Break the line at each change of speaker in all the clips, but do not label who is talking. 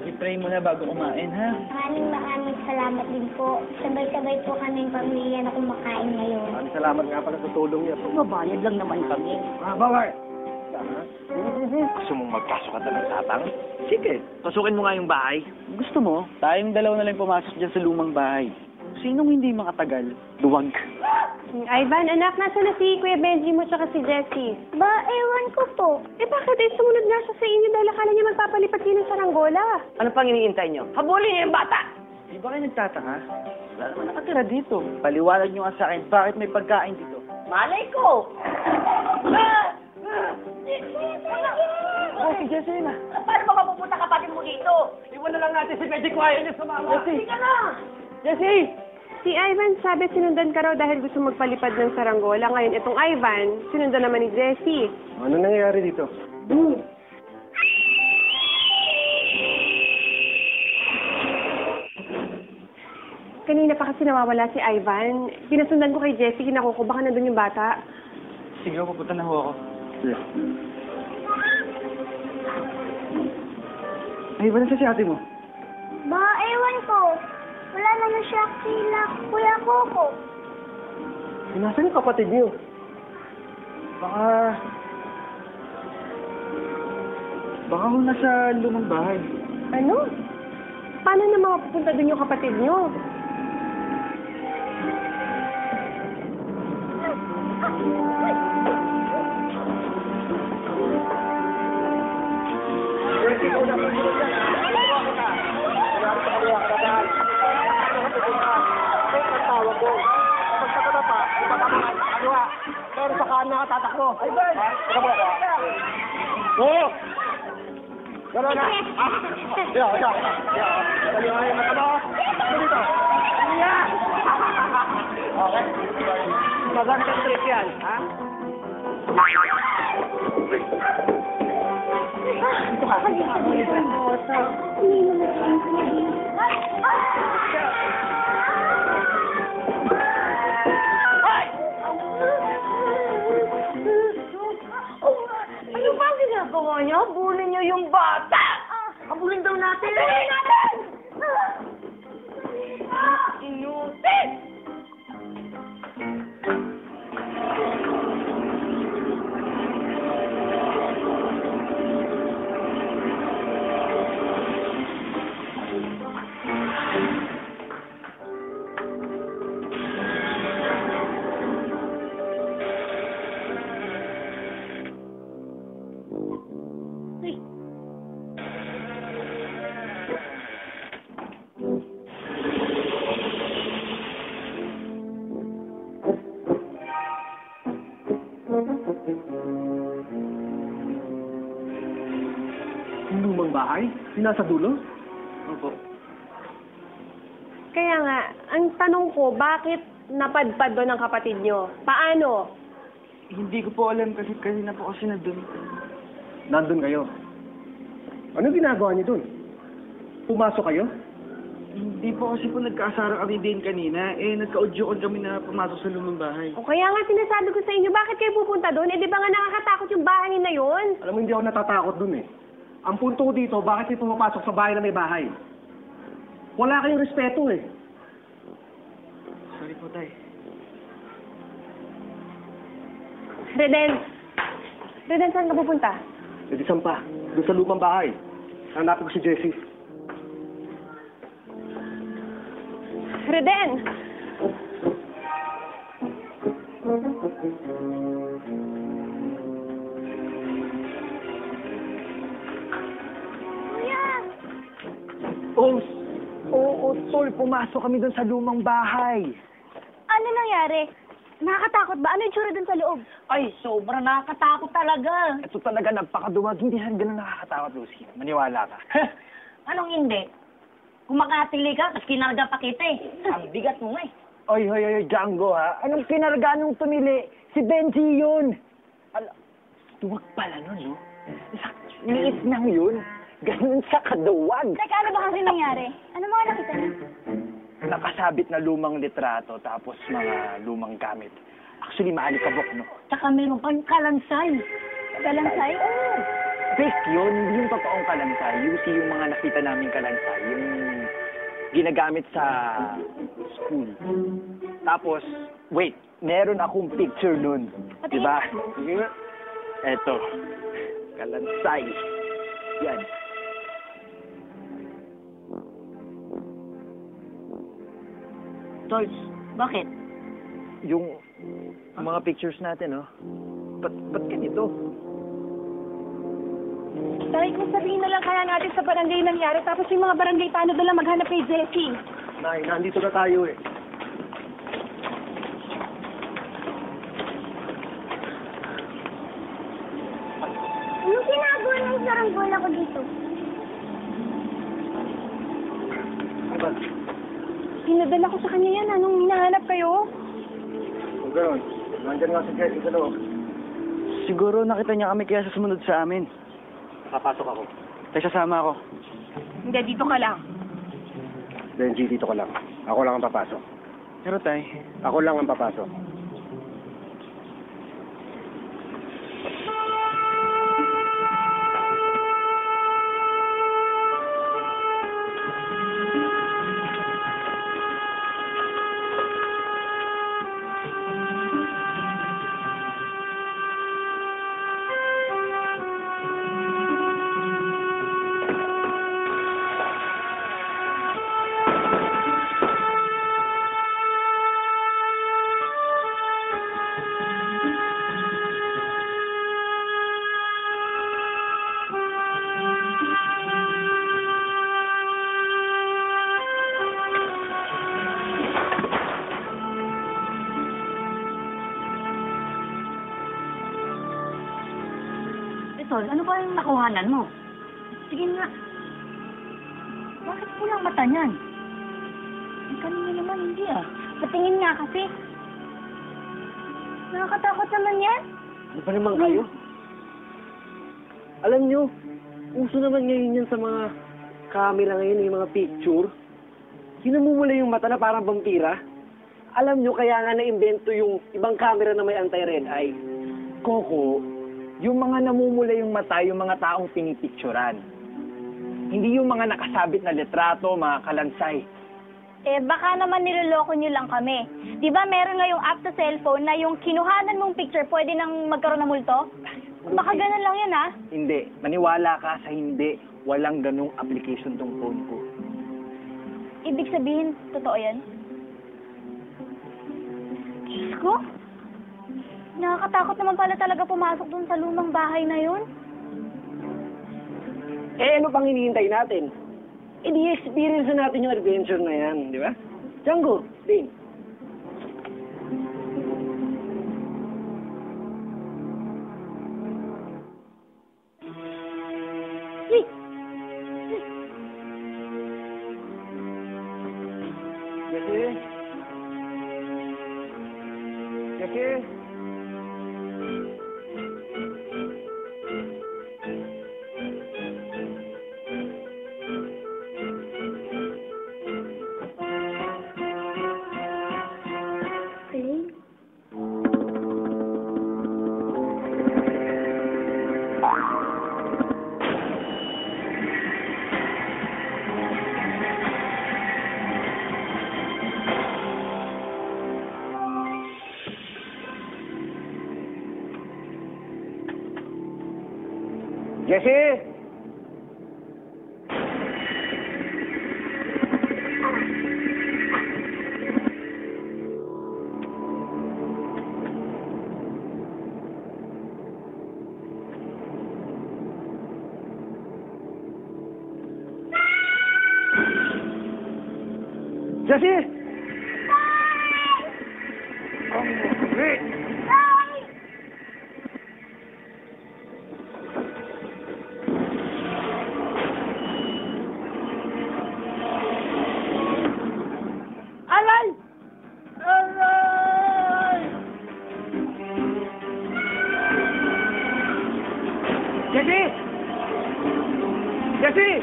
I-pray mo na bago kumain, ha?
Maraming salamat din po. Sabay-sabay po kaming pamilya na kumakain ngayon.
Maraming salamat nga pala sa tulong niya.
Mabayad lang naman kami.
Bawal!
Gusto mong magpasok ka ng tatang?
Sige,
Pasukin mo nga yung bahay.
gusto mo? Tayong dalawa na lang pumasok dyan sa lumang bahay. Sinong hindi makatagal? Duwag.
Ivan, anak, nasa na si Kuya Benji mo tsaka si Jessie?
Ba, ewan ko po.
Eh bakit? Eh, sumunod nga siya sa inyo dahil akala niya magpapalipat kayo ng saranggola.
Ano pang iniintay nyo? Habulin niyo yung bata!
Di ba kayo nagtataka? Wala naman nakatira dito. Paliwanag nyo nga sa akin, bakit may pagkain dito?
Malay ko!
Oh, si Jessie na.
Paano ba mapupunta kapatid mo dito?
Iwan na lang natin si Medjik Wire niya sa mama.
Jessie!
Sige na!
Jessie!
Si Ivan sabi sinundan ka raw dahil gusto magpalipad ng saranggola. Ngayon, itong Ivan, sinundan naman ni Jessie.
Ano nangyayari dito?
Kanina pa kasi nawawala si Ivan. Pinasundan ko kay Jessie, kinakuko, baka nandun yung bata.
Sige, pupunta na ho ako. Ay, wala sa si ate mo.
Ba, ewan ko. Wala naman siya kila Kuya Coco.
Nasaan yung kapatid niyo?
Baka ho nasa lumang bahay.
Ano? Paano na mapupunta dun yung kapatid niyo?
Pero sa kanan nakatatakbo. Ay, Ben! Oo! Gano'n na! Yeah. Kaliwain yung mata mo. Ano dito? Yeah! Okay. Magandang trip yan, ha? Dito ka.
Ano ba ang ginagawa niyo? Bulin niyo yung bata! Habulin daw natin! Habulin natin! Inutin!
Yung lumang bahay? Yung nasa dulo?
Opo.
Kaya nga, ang tanong ko, bakit napadpad doon ang kapatid niyo? Paano?
Hindi ko po alam kasi na po kasi nandun.
Nandun kayo. Ano ginagawa niyo dun? Pumasok kayo?
Hindi po kasi po nagkaasara kami din kanina. Nagka-audio kami na pumasok sa lumang bahay.
O kaya nga sinasabi ko sa inyo, bakit kayo pupunta doon? Eh di ba nga nakakatakot yung bahay na yun?
Alam mo, hindi ako natatakot dun eh. Ang punto ko dito, bakit kayo pumapasok sa bahay na may bahay? Wala kayong respeto eh.
Sorry po, tay.
Reden, saan ka pupunta?
E di saan pa? Doon sa lumang bahay. Hanapin ko si Jessie.
Reden!
Oo, tol. Pumasok kami doon sa lumang bahay.
Ano nangyari? Nakakatakot ba? Ano yung tsura dun sa loob?
Ay, sobrang nakakatakot talaga.
Ito talaga nagpakaduwag. Hindi yan ganun nakakatakot, Lucy. Maniwala ka.
Anong hindi? Kumakatili ka, tapos kinarga pa kita eh. Ang bigat mo eh.
Oy, Django, ha? Anong kinarga nung tumili? Si Benji yun. Duwag pala nun, no? Liit lang yun. Ganun sa kaduwag.
Teka, ano ba kasi nangyari? Ano mga nakita niyo?
nakasabit na lumang litrato tapos mga lumang gamit. Actually, maalikabok, no?
Tsaka meron pang kalansay.
Kalansay?
Oo.
Fake yun, hindi yung totoong kalansay. Usually yung mga nakita namin kalansay, yung ginagamit sa school. Tapos, wait, meron akong picture nun.
Pati-
Diba? Sige nga. Eto, kalansay. Yan.
Tolls, bakit?
Yung mga pictures natin, no? Ba't ganito?
Tay, kung sabihin na lang kaya natin sa barangay nangyari, tapos yung mga barangay paano na lang maghanap kay Jessie?
Nay, nandito na tayo eh.
Anong ginagawa ng saranggola ko dito?
Ano ba?
Pinadala ko sa kanya yan, anong hinahanap kayo?
Kung gano'n, nandyan nga si Jessie sa loob.
Siguro nakita niya kami kaya sumunod sa amin.
Papasok ako.
Tay, sasama ako.
Hindi, dito ka lang.
Benji, dito ka lang. Ako lang ang papasok.
Pero tay,
Ako lang ang papasok.
Tol, ano ba yung nakuhanan mo? Sige nga. Bakit pulang mata niyan? Ang kanina naman hindi ah.
Patingin nga kasi. Nakakatakot naman yan.
Ano pa naman kayo? Alam nyo, uso naman ngayon yan sa mga camera ngayon, yung mga picture. Hinamumula yung mata na parang vampira. Alam nyo, kaya nga na-invento yung ibang camera na may anti-red eye.
Coco, yung mga namumula yung mata, yung mga taong pinipicturan. Hindi yung mga nakasabit na litrato, mga kalansay.
Eh, baka naman niloloko nyo lang kami. Di ba meron ngayong app sa cellphone na yung kinuhanan mong picture pwede nang magkaroon ng multo? Baka ganun lang yan, ha?
Hindi. Maniwala ka sa hindi. Walang ganung application tong phone ko.
Ibig sabihin, totoo yan? Diyos ko? Nakakatakot naman pala talaga pumasok dun sa lumang bahay na yun.
Eh, ano pang hinihintay natin? Eh, di-experience na natin yung adventure na yan, di ba? Django, Dane.
Hey!
Jackie? Jackie?
Galing.
Jessie! Jessie!
Aray! Aray!
Jessie! Jessie!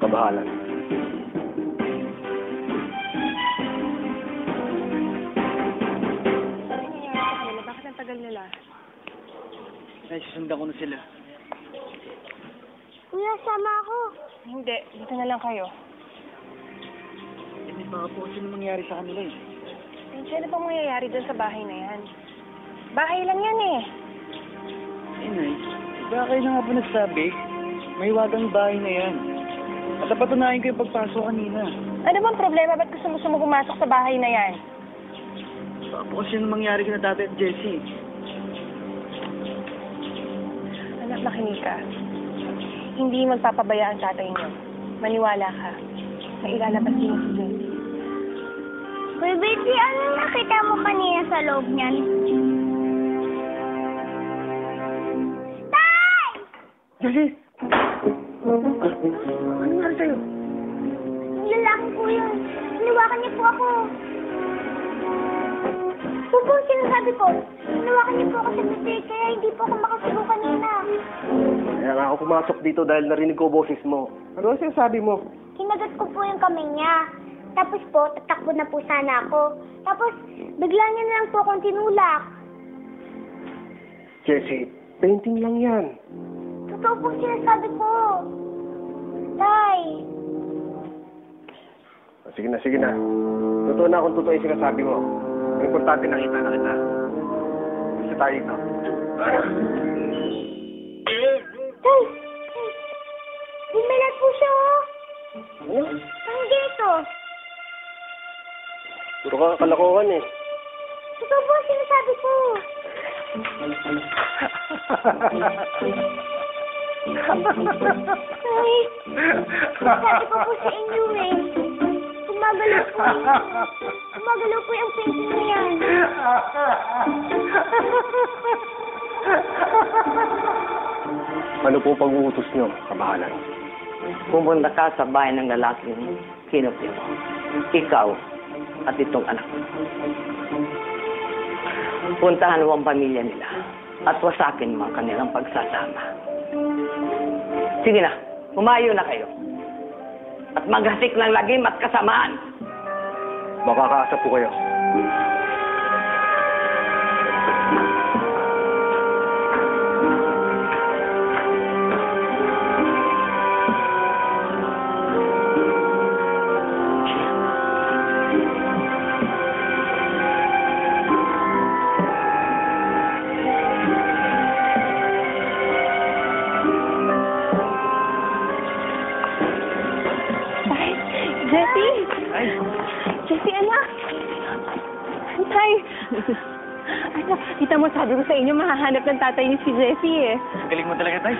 Kabahalan.
Bakit ang tagal nila?
Ay, susundan ko na sila.
Kuya, sama ako.
Hindi, dito na lang kayo.
Eh, may baka po kasi nangyari sa kanila eh.
Ano pang mangyayari dun sa bahay na yan? Bahay lang yan eh.
Eh, Nay, baka kayo na nga ba nagsabi? May wagang bahay na yan. At napatunayan ko yung pagpasok kanina.
Ano bang problema? Ba't gusto mo pumasok sa bahay na yan?
Baka po kasi nung mangyari kina Tatay at Jessie.
Anak, makinig ka. Hindi magpapabaya ang tatay niyo. Maniwala ka. May ilalabas din si Jessie.
Kuya Betty, ano nakita mo kanina sa loob niyan? Tay!
Jessie! Ano nangyari sa'yo?
Yung lalaki po yun. Hinawakan niyo po ako. Ito po ang sinasabi ko. Hinawakan niyo po ako sa bibig, kaya hindi po ako makasubo kanina.
Kaya nga ako pumasok dito dahil narinig ko boses mo. Ano ang sinasabi mo?
Kinagat ko po yung kamay niya. Tapos po, tatakbo na po sana ako. Tapos, bigla niya na lang po akong tinulak.
Jessie, painting lang yan.
Totoo po sinasabi ko. Tay!
Sige na, sige na. Totoo na kung totoo yung sinasabi mo. Ang importante nakita na kita. Kasi tayo ito.
Tay! Bumilat po siya, oh.
Ano?
Ang dito.
Puro ka kalokohan eh.
Totoo po ang sinasabi ko. Tay! Sabi ko po sa inyo eh. Gumagalaw po yung painting na yan.
Ano po pag-uutos nyo, kabahalan?
Pumunta ka sa bahay ng lalaking kinupin mo. Ikaw at itong anak mo. Puntahan mo ang pamilya nila at wasakin mo ang kanilang pagsasama. Sige na, humayo na kayo. At maghasik ng lagim at kasamaan.
Makakaasa po kayo.
Jessie!
Ay,
Jessie, anak! Tay! Anak, kita mo, sabi ko sa inyo, mahahanap ng tatay ni si Jessie eh.
galing mo talaga, Tay.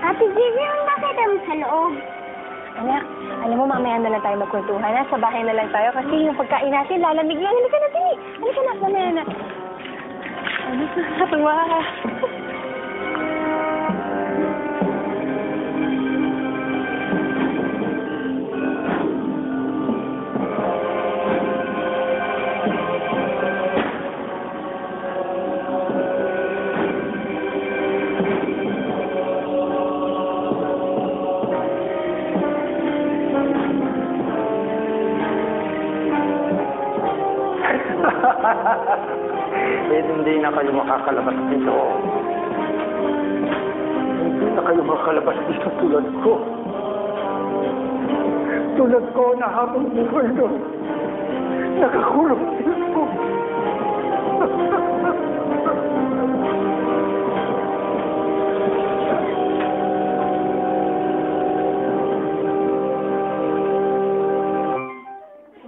Ate Gigi, ang nakita mo sa loob?
Anak, alam mo, mamaya na lang tayo magkwentuhan ha. Sa bahay na lang tayo kasi yung pagkain natin, lalamig lang. Halika na, Tini! Halika na, mamaya na. Ano sa katuwa ka?
Eh, hindi na kayo makakalabas dito.
Hindi na kayo makakalabas dito tulad ko. Tulad ko na habang buhay doon. Nakakulong dito.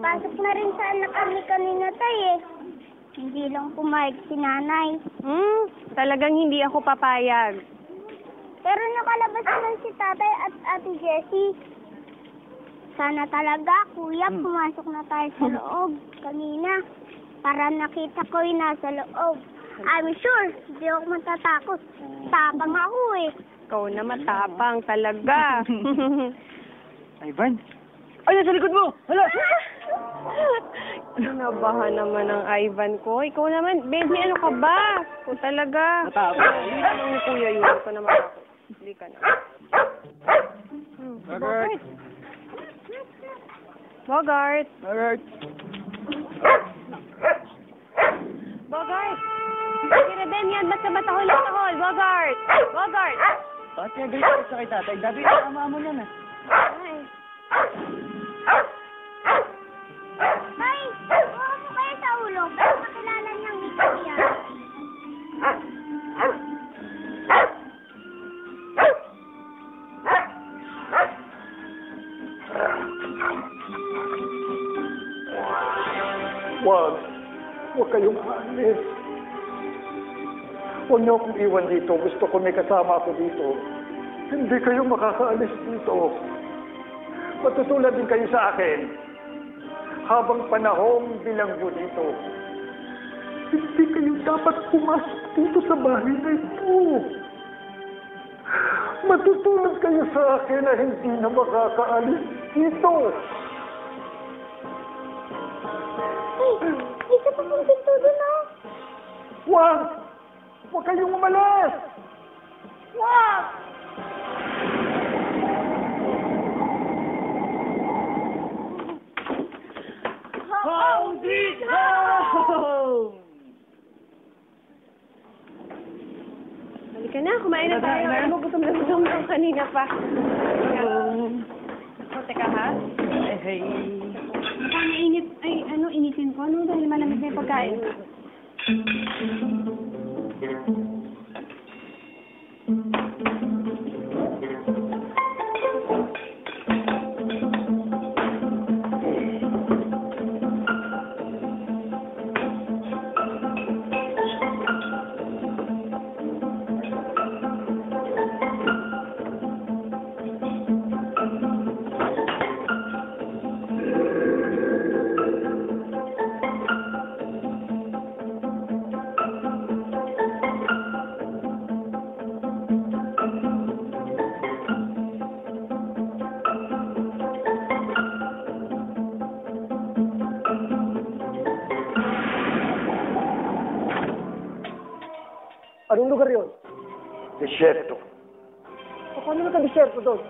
Pasok na rin sa anak kami kanina, Tay eh. Hindi lang pumayag si nanay.
Talagang hindi ako papayag.
Pero nakalabas naman si tatay at ate Jessie. Sana talaga, kuya, pumasok na tayo sa loob kanina. Para nakita ko yung nasa loob. I'm sure, hindi ako matatakot. Tapang ako eh.
Ikaw na matapang talaga.
Ivan? Ay, nasa likod mo! Hala!
Nabahan naman ang Ivan ko. Ikaw naman, Benji, ano ka ba? Ikaw talaga.
Matapang.
Ano ni Kuya yun? Ikaw naman ako. Hindi ka na. Bogart! Bogart!
Alright.
Bogart! Sige din yan, ba't ka ba tahol? Bogart! Bogart!
Bakit kaya ganito sa kay tatay? Dati na ama mo yan
Ay.
May, huwag mo kayo sa ulo. Pero makilala niyang ikaw yan.
Huwag kayong aalis. Huwag niyo akong iwan dito. Gusto ko may kasama ako dito. Hindi kayo makakaalis dito. Matutulad din kayo sa akin. Habang panahong bilanggo dito. Hindi kayo dapat pumasok dito sa bahay na ito. Matutulad kayo sa akin na hindi na makakaalis dito.
Ay, isa pa pong pinto doon, oh.
Huwag! Huwag kayong umalis! Huwag!
Home sweet home!
Halika na, kumain na tayo. Alam mo, gutom na gutom ako kanina pa. O, teka ha?
Hey.
Baka mainit, initin ko. Ano, dahil malamig na yung pagkain.
Anong lugar yun?
Disyerto.
Paano nagka-disyerto doon?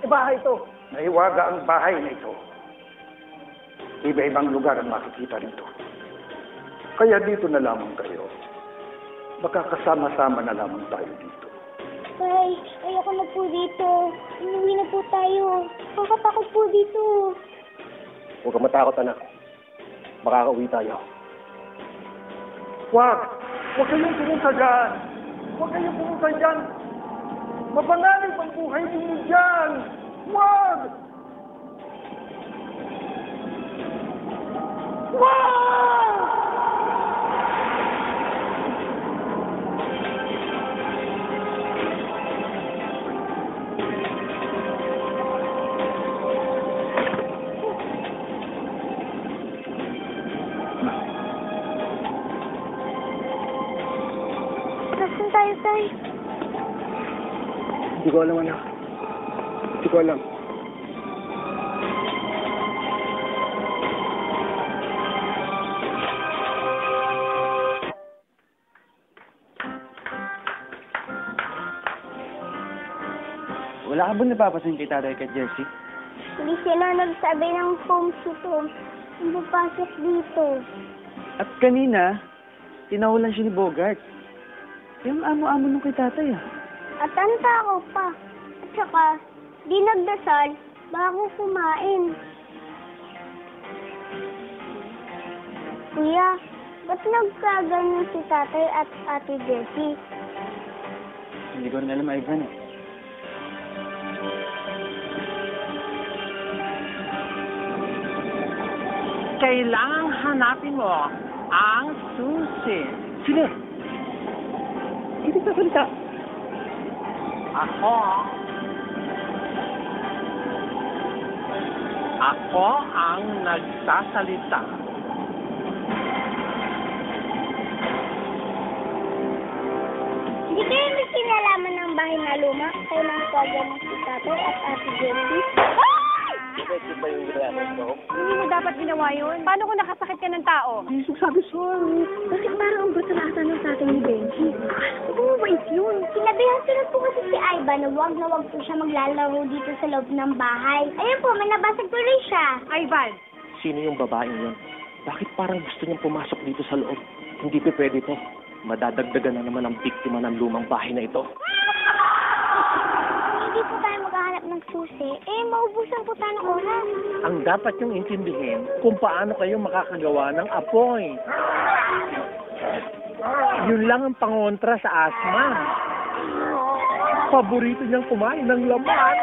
Bahay ito.
Nahiwaga ang bahay na ito. Iba-ibang lugar ang makikita rito. Kaya dito na lamang kayo. Baka kasama-sama na lamang tayo dito.
Tay, ayoko na po dito. Inuwi na po tayo. Kakatakot po dito.
Huwag kang matakot, anak. Makakauwi tayo.
Huwag! Huwag kayong pumunta dyan! Huwag kayong pumunta dyan! Mapanganib ang buhay ninyo dyan! Huwag! Huwag!
Nasaan tayo, Tay?
Hindi ko alam, anak. Hindi ko alam.
Wala ka ba napapasin kay tatay kay Jessie?
Hindi sila nagsabi ng home sweet home. Yung papasok dito.
At kanina, tinahulan siya ni Bogart. Yung amo-amo nung kay tatay
At ang tao pa. At saka, di nagdasal bago kumain. Kuya, ba't nagkaganyan si tatay at ate Jessie?
Hindi ko rin alam, Ivan
Kailangang hanapin mo ang susi.
Sila! Hindi ka salita.
Ako ang nagsasalita.
Hindi kayo may kinalaman ng bahay na luma? Kayo lang nagkaganyan si tatay at ate Jessie?
Hindi mo dapat ginawa yun. Paano kung nakasakit ka ng tao?
Sabi sorry.
Kasi parang ang brutal ata ng tatay ni Benji. Huwag mo mabait yun.
Sinabihan sila po kasi si ba na wag po siya maglalaro dito sa loob ng bahay. Ayun po, may nabasag tuloy siya.
Ivan!
Sino yung babaeng yun? Bakit parang gusto niyang pumasok dito sa loob? Hindi pa pwede to. Madadagdagan na naman ang biktima ng lumang bahay na ito.
Hindi po tayo maghahanap ng susi. Maubusan po tayo ng oras.
Ang dapat yung intindihin kung paano kayo makakagawa ng apoy. Yun lang ang pangontra sa asma. Paborito niyang kumain ng laman.